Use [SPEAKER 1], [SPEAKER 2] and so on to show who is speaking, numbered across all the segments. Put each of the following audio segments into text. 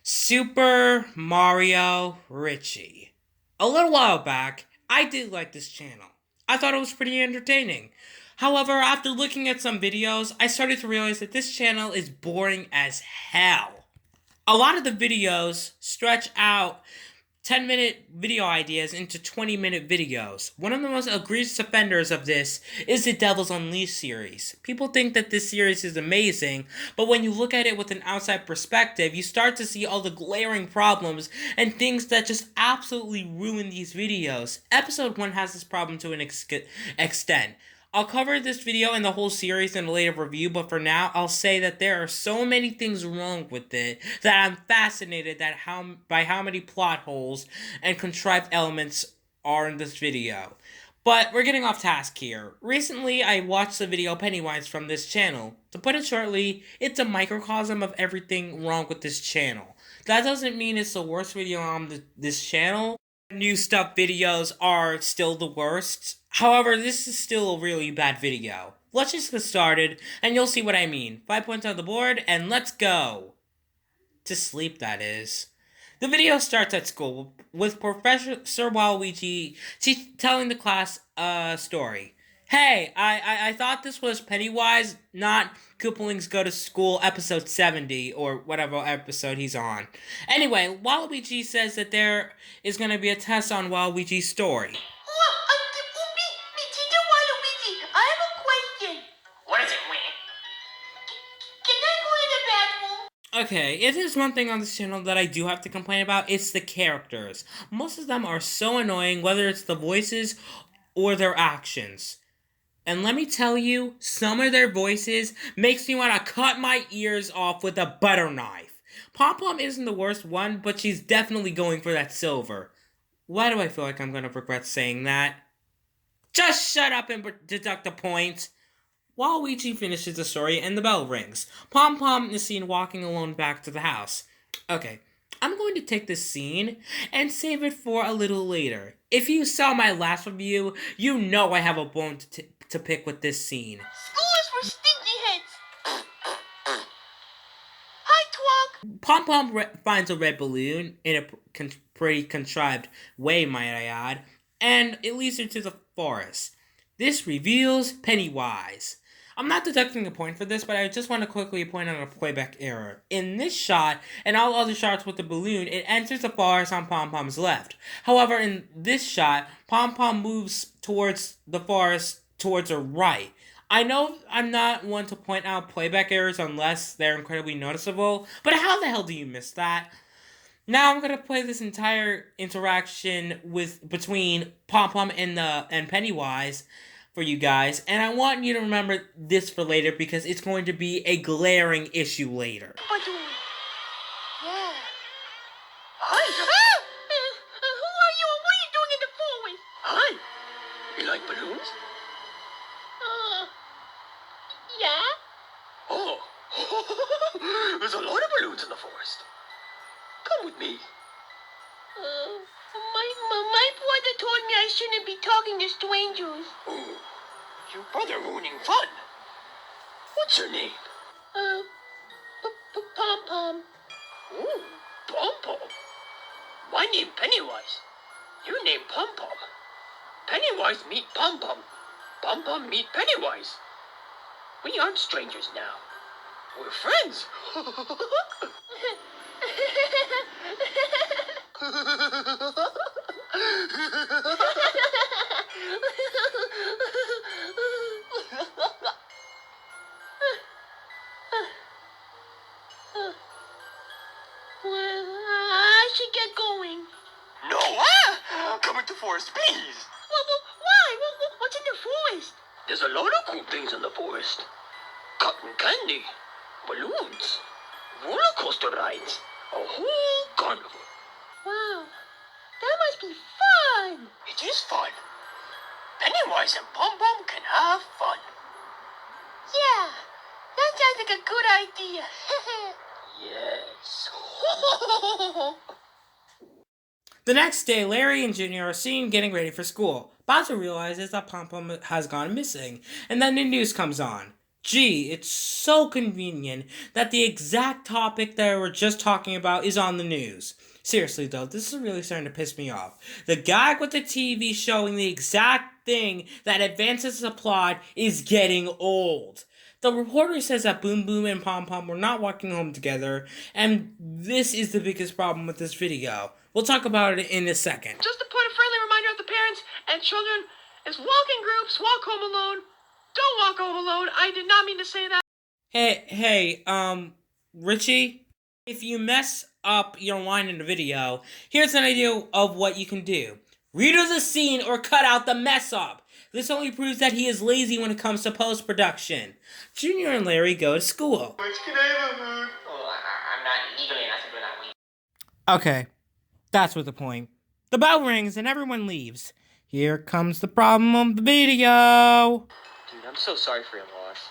[SPEAKER 1] Super Mario Richie. A little while back, I did like this channel. I thought it was pretty entertaining. However, after looking at some videos, I started to realize that this channel is boring as hell. A lot of the videos stretch out 10-minute video ideas into 20-minute videos. One of the most egregious offenders of this is the Devil's Unleashed series. People think that this series is amazing, but when you look at it with an outside perspective, you start to see all the glaring problems and things that just absolutely ruin these videos. Episode 1 has this problem to an extent. I'll cover this video and the whole series in a later review, but for now, I'll say that there are so many things wrong with it that I'm fascinated by how many plot holes and contrived elements are in this video. But we're getting off task here. Recently, I watched the video Pennywise from this channel. To put it shortly, it's a microcosm of everything wrong with this channel. That doesn't mean it's the worst video on this channel. New stuff videos are still the worst. However, this is still a really bad video. Let's just get started, and you'll see what I mean. 5 points on the board, and let's go. To sleep, that is. The video starts at school, with Professor Waluigi telling the class a story. Hey, I thought this was Pennywise, not Koopalings Go to School episode 70, or whatever episode he's on. Anyway, Waluigi says that there is going to be a test on Waluigi's story.
[SPEAKER 2] I have a question. What is it, Winnie? Can I go to the bathroom?
[SPEAKER 1] Okay, if there's one thing on this channel that I do have to complain about, it's the characters. Most of them are so annoying, whether it's the voices or their actions. And let me tell you, some of their voices makes me want to cut my ears off with a butter knife. Pom Pom isn't the worst one, but she's definitely going for that silver. Why do I feel like I'm going to regret saying that? Just shut up and deduct the point. Waluigi finishes the story and the bell rings. Pom Pom is seen walking alone back to the house. Okay, I'm going to take this scene and save it for a little later. If you saw my last review, you know I have a bone to pick with this scene.
[SPEAKER 2] School is for stinky heads. Hi, Twog.
[SPEAKER 1] Pom Pom finds a red balloon in a pretty contrived way, might I add, and it leads her to the forest. This reveals Pennywise. I'm not deducting a point for this, but I just want to quickly point out a playback error. In this shot, and all other shots with the balloon, it enters the forest on Pom Pom's left. However, in this shot, Pom Pom moves towards the forest towards her right. I know I'm not one to point out playback errors unless they're incredibly noticeable, but how the hell do you miss that? Now I'm gonna play this entire interaction between Pom Pom and Pennywise for you guys, and I want you to remember this for later because it's going to be a glaring issue later.
[SPEAKER 2] Yeah. Hi. Who are you and what are you doing in the forest?
[SPEAKER 3] Hi. You like balloons?
[SPEAKER 2] Yeah.
[SPEAKER 3] Oh. There's a lot of balloons in the forest. Come with me.
[SPEAKER 2] My brother told me I shouldn't be talking to strangers.
[SPEAKER 3] Oh, your brother ruining fun. What's your name?
[SPEAKER 2] Pom Pom.
[SPEAKER 3] Oh, Pom Pom. My name Pennywise. Your name Pom Pom. Pennywise meet Pom Pom. Pom Pom meet Pennywise. We aren't strangers now. We're friends.
[SPEAKER 2] Well, I should get going.
[SPEAKER 3] No! Come into the forest, please!
[SPEAKER 2] Why? What's in the forest?
[SPEAKER 3] There's a lot of cool things in the forest. Cotton candy, balloons, roller coaster rides, a whole carnival.
[SPEAKER 2] Wow, that must be fun.
[SPEAKER 3] It is fun. Pennywise and Pom Pom can have fun.
[SPEAKER 2] Yeah, that sounds like a good idea.
[SPEAKER 3] Yes.
[SPEAKER 1] The next day, Larry and Junior are seen getting ready for school. Bowser realizes that Pom Pom has gone missing, and then the news comes on. Gee, it's so convenient that the exact topic that we're just talking about is on the news. Seriously though, this is really starting to piss me off. The gag with the TV showing the exact thing that advances the plot is getting old. The reporter says that Boom Boom and Pom Pom were not walking home together, and this is the biggest problem with this video. We'll talk about it in a second.
[SPEAKER 2] Just to put a friendly reminder of the parents and children is walk in groups, walk home alone. Don't walk home alone. I did not mean to say that.
[SPEAKER 1] Hey, Richie, if you mess up your line in the video, here's an idea of what you can do. Redo the scene or cut out the mess up. This only proves that he is lazy when it comes to post-production. Junior and Larry go to school.
[SPEAKER 3] I'm not legally not to do that.
[SPEAKER 1] Okay, that's what the point. The bell rings and everyone leaves. Here comes the problem of the video.
[SPEAKER 3] Dude, I'm so sorry for your loss.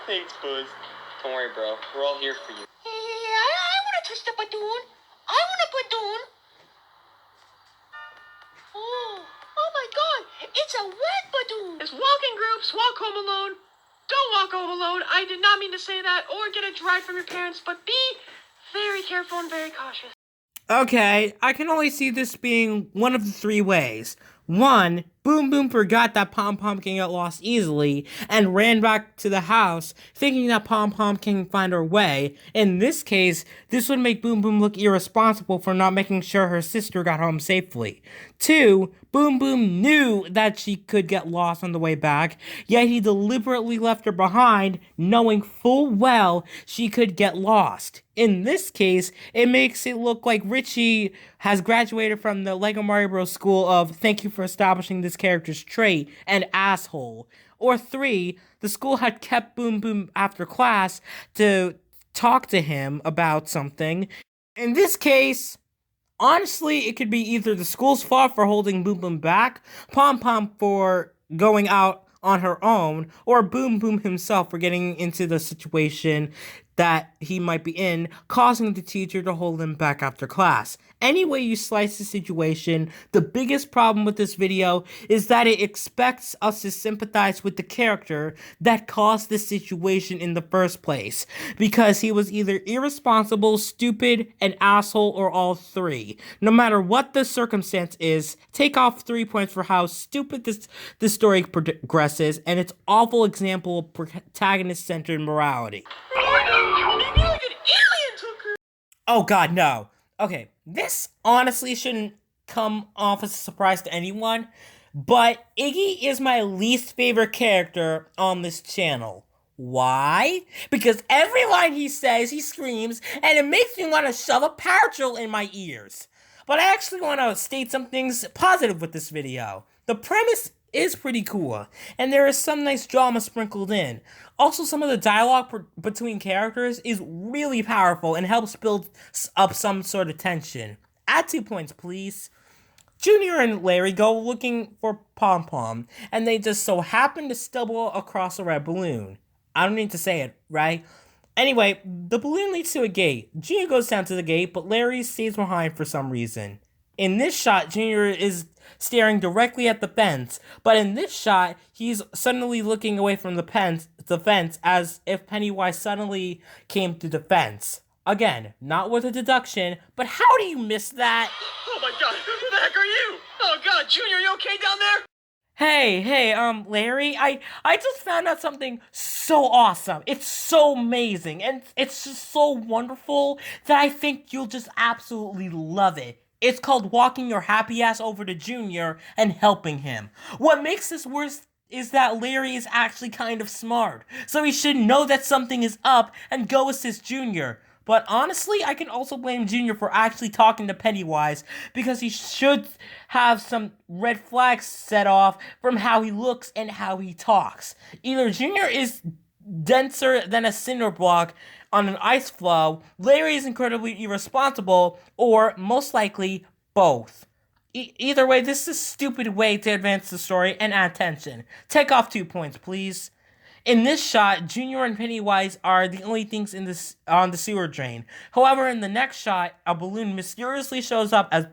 [SPEAKER 3] Thanks, Buzz. Don't worry, bro. We're all here for you.
[SPEAKER 2] Hey, I want to touch the balloon. I want a balloon. Oh my God. It's a wet balloon. It's walk in groups, walk home alone. Don't walk home alone. I did not mean to say that or get it dried from your parents, but be very careful and very cautious.
[SPEAKER 1] Okay, I can only see this being one of the three ways. 1, Boom Boom forgot that Pom Pom can get lost easily and ran back to the house thinking that Pom Pom can find her way. In this case, this would make Boom Boom look irresponsible for not making sure her sister got home safely. 2, Boom Boom knew that she could get lost on the way back, yet he deliberately left her behind knowing full well she could get lost. In this case, it makes it look like Richie has graduated from the Lego Mario Bros. School of thank you for establishing this character's trait and asshole. Or 3, the school had kept Boom Boom after class to talk to him about something. In this case, honestly, it could be either the school's fault for holding Boom Boom back, Pom Pom for going out on her own, or Boom Boom himself for getting into the situation that he might be in, causing the teacher to hold him back after class. Any way you slice the situation, the biggest problem with this video is that it expects us to sympathize with the character that caused this situation in the first place, because he was either irresponsible, stupid, an asshole, or all three. No matter what the circumstance is, take off 3 points for how stupid this story progresses, and its awful example of protagonist-centered morality. Oh god, no. Okay, this honestly shouldn't come off as a surprise to anyone, but Iggy is my least favorite character on this channel. Why? Because every line he says, he screams, and it makes me want to shove a power drill in my ears. But I actually want to state some things positive with this video. The premise is pretty cool, and there is some nice drama sprinkled in. Also, some of the dialogue between characters is really powerful and helps build up some sort of tension. Add 2 points, please. Junior and Larry go looking for Pom Pom, and they just so happen to stumble across a red balloon. I don't need to say it, right? Anyway, the balloon leads to a gate. Junior goes down to the gate, but Larry stays behind for some reason. In this shot, Junior is staring directly at the fence, but in this shot, he's suddenly looking away from the fence as if Pennywise suddenly came to the fence. Again, not with a deduction, but how do you miss that?
[SPEAKER 2] Oh my god, who the heck are you? Oh god, Junior, you okay down there?
[SPEAKER 1] Hey, Larry, I just found out something so awesome. It's so amazing, and it's just so wonderful that I think you'll just absolutely love it. It's called walking your happy ass over to Junior and helping him. What makes this worse is that Larry is actually kind of smart, so he should know that something is up and go assist Junior. But honestly, I can also blame Junior for actually talking to Pennywise, because he should have some red flags set off from how he looks and how he talks. Either Junior is denser than a cinder block on an ice floe, Larry is incredibly irresponsible, or most likely both. Either way, this is a stupid way to advance the story and add tension. Take off 2 points, please. In this shot, Junior and Pennywise are the only things on the sewer drain. However, in the next shot, a balloon mysteriously shows up as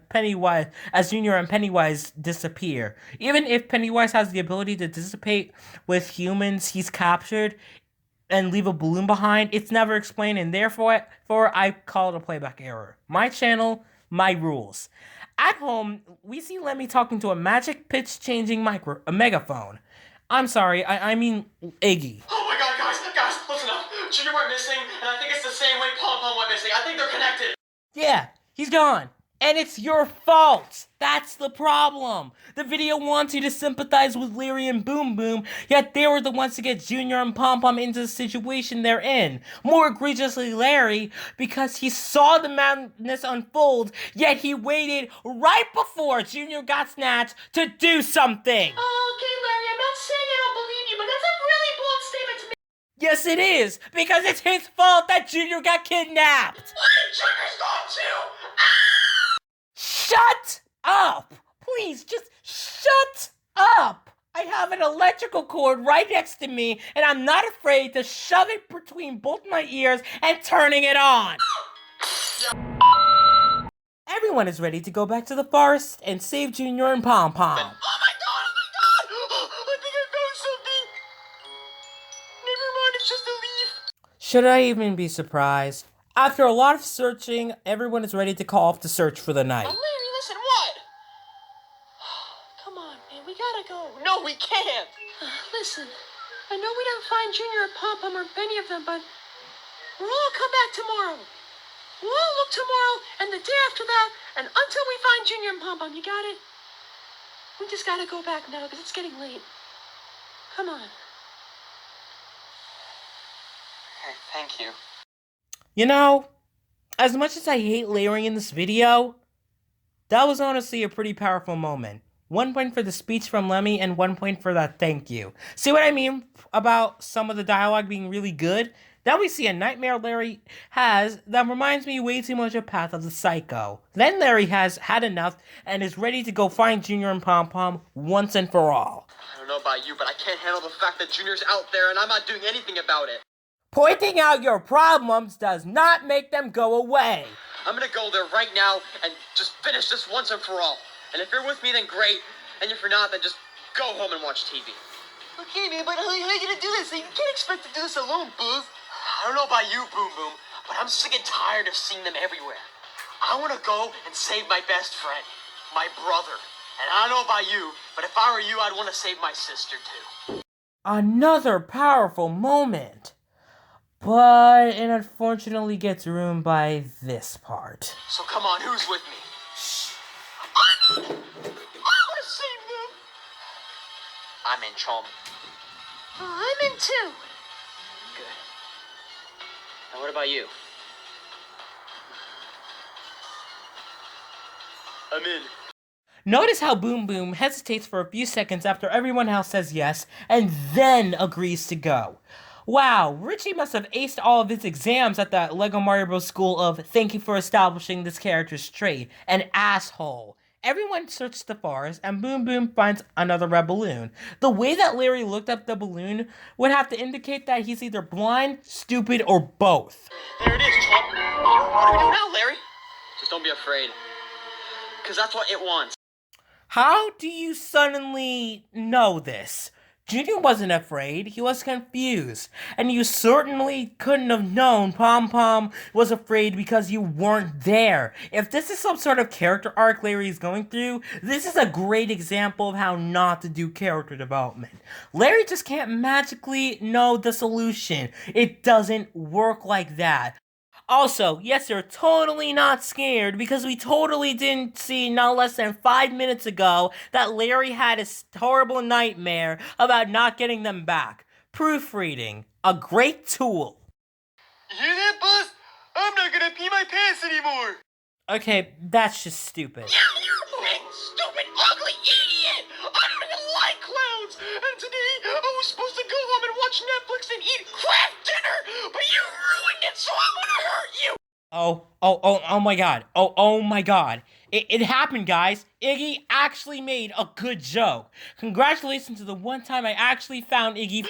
[SPEAKER 1] Junior and Pennywise disappear. Even if Pennywise has the ability to dissipate with humans he's captured and leave a balloon behind, it's never explained, and therefore I call it a playback error. My channel, my rules. At home, we see Lemmy talking to a magic pitch-changing megaphone. I'm sorry, I mean Iggy.
[SPEAKER 3] Oh my god, guys, listen up. Junior went missing, and I think it's the same way Pom Pom went missing. I think they're connected.
[SPEAKER 1] Yeah, he's gone. And it's your fault. That's the problem. The video wants you to sympathize with Larry and Boom Boom, yet they were the ones to get Junior and Pom Pom into the situation they're in. More egregiously Larry, because he saw the madness unfold, yet he waited right before Junior got snatched to do something.
[SPEAKER 2] Okay, Larry, I'm not saying I don't believe you, but that's a really bold statement to make.
[SPEAKER 1] Yes, it is, because it's his fault that Junior got kidnapped.
[SPEAKER 3] Junior's gone too.
[SPEAKER 1] Shut up! Please, just shut up! I have an electrical cord right next to me, and I'm not afraid to shove it between both my ears and turning it on. Everyone is ready to go back to the forest and save Junior and Pom Pom.
[SPEAKER 3] Oh my god! I think I found something. Never mind, it's just a leaf.
[SPEAKER 1] Should I even be surprised? After a lot of searching, everyone is ready to call off the search for the night.
[SPEAKER 2] Larry, listen, what? Come on, man, we gotta go.
[SPEAKER 3] No, we can't.
[SPEAKER 2] Listen, I know we didn't find Junior or Pom Pom or any of them, but we'll all come back tomorrow. We'll all look tomorrow and the day after that, and until we find Junior and Pom Pom, you got it? We just gotta go back now, because it's getting late. Come on.
[SPEAKER 3] Okay, thank you.
[SPEAKER 1] You know, as much as I hate Larry in this video, that was honestly a pretty powerful moment. 1 point for the speech from Lemmy and 1 point for that thank you. See what I mean about some of the dialogue being really good? Then we see a nightmare Larry has that reminds me way too much of Path of the Psycho. Then Larry has had enough and is ready to go find Junior and Pom Pom once and for all.
[SPEAKER 3] I don't know about you, but I can't handle the fact that Junior's out there and I'm not doing anything about it.
[SPEAKER 1] Pointing out your problems does not make them go away.
[SPEAKER 3] I'm gonna go there right now and just finish this once and for all. And if you're with me, then great. And if you're not, then just go home and watch TV.
[SPEAKER 2] Okay, man, but how are you gonna do this? You can't expect to do this alone, Booth.
[SPEAKER 3] I don't know about you, Boom Boom, but I'm sick and tired of seeing them everywhere. I want to go and save my best friend, my brother. And I don't know about you, but if I were you, I'd want to save my sister too.
[SPEAKER 1] Another powerful moment. But it unfortunately gets ruined by this part.
[SPEAKER 3] So come on, who's with me?
[SPEAKER 1] Shh.
[SPEAKER 3] I want to save them. I'm in, chum.
[SPEAKER 2] I'm in too.
[SPEAKER 3] Good. Now what about you? I'm in.
[SPEAKER 1] Notice how Boom Boom hesitates for a few seconds after everyone else says yes, and then agrees to go. Wow, Richie must have aced all of his exams at the Lego Mario Bros. School of thank you for establishing this character's trait, an asshole. Everyone searches the forest, and Boom Boom finds another red balloon. The way that Larry looked up the balloon would have to indicate that he's either blind, stupid, or both.
[SPEAKER 3] There it is, chump. What do we do now, Larry? Just don't be afraid. Because that's what it wants.
[SPEAKER 1] How do you suddenly know this? Junior wasn't afraid, he was confused. And you certainly couldn't have known Pom Pom was afraid because you weren't there. If this is some sort of character arc Larry is going through, this is a great example of how not to do character development. Larry just can't magically know the solution. It doesn't work like that. Also, yes, you're totally not scared because we totally didn't see no less than 5 minutes ago that Larry had a horrible nightmare about not getting them back. Proofreading, a great tool.
[SPEAKER 3] You hear that, Buzz? I'm not gonna pee my pants anymore.
[SPEAKER 1] Okay, that's just stupid.
[SPEAKER 3] You big, stupid, ugly idiot! I don't even like clowns! And today, I was supposed to go home and watch Netflix and eat crap dinner, but you ruined it, so I'm gonna hurt you!
[SPEAKER 1] Oh my god. Oh my god. It happened, guys. Iggy actually made a good joke. Congratulations to the one time I actually found Iggy.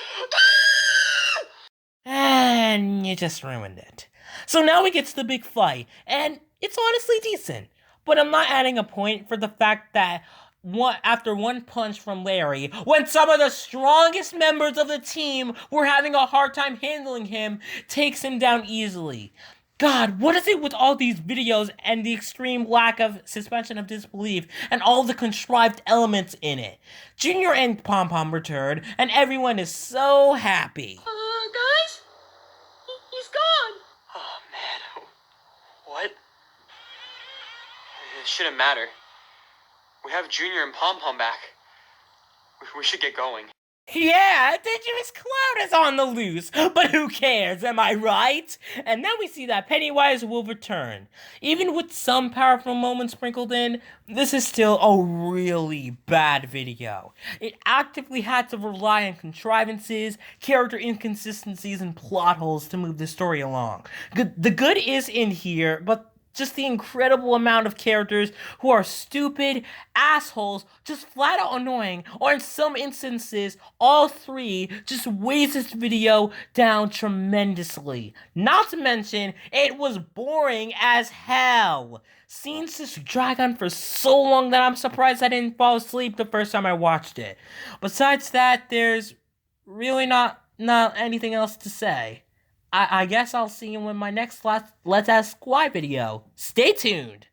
[SPEAKER 1] And you just ruined it. So now we get to the big fight, and it's honestly decent. But I'm not adding a point for the fact that after one punch from Larry, when some of the strongest members of the team were having a hard time handling him, takes him down easily. God, what is it with all these videos and the extreme lack of suspension of disbelief and all the contrived elements in it? Junior and Pom Pom returned, and everyone is so happy.
[SPEAKER 2] Guys? He's gone.
[SPEAKER 3] Oh, man. What? It shouldn't matter. We have Junior and Pom Pom back. We should get going.
[SPEAKER 1] Yeah, Dangerous Cloud is on the loose, but who cares, am I right? And now we see that Pennywise will return. Even with some powerful moments sprinkled in, this is still a really bad video. It actively had to rely on contrivances, character inconsistencies, and plot holes to move the story along. The good is in here, but just the incredible amount of characters who are stupid, assholes, just flat out annoying, or in some instances, all three just weighs this video down tremendously. Not to mention, it was boring as hell. Scenes just drag on for so long that I'm surprised I didn't fall asleep the first time I watched it. Besides that, there's really not anything else to say. I guess I'll see you in my next Let's Ask Why video. Stay tuned!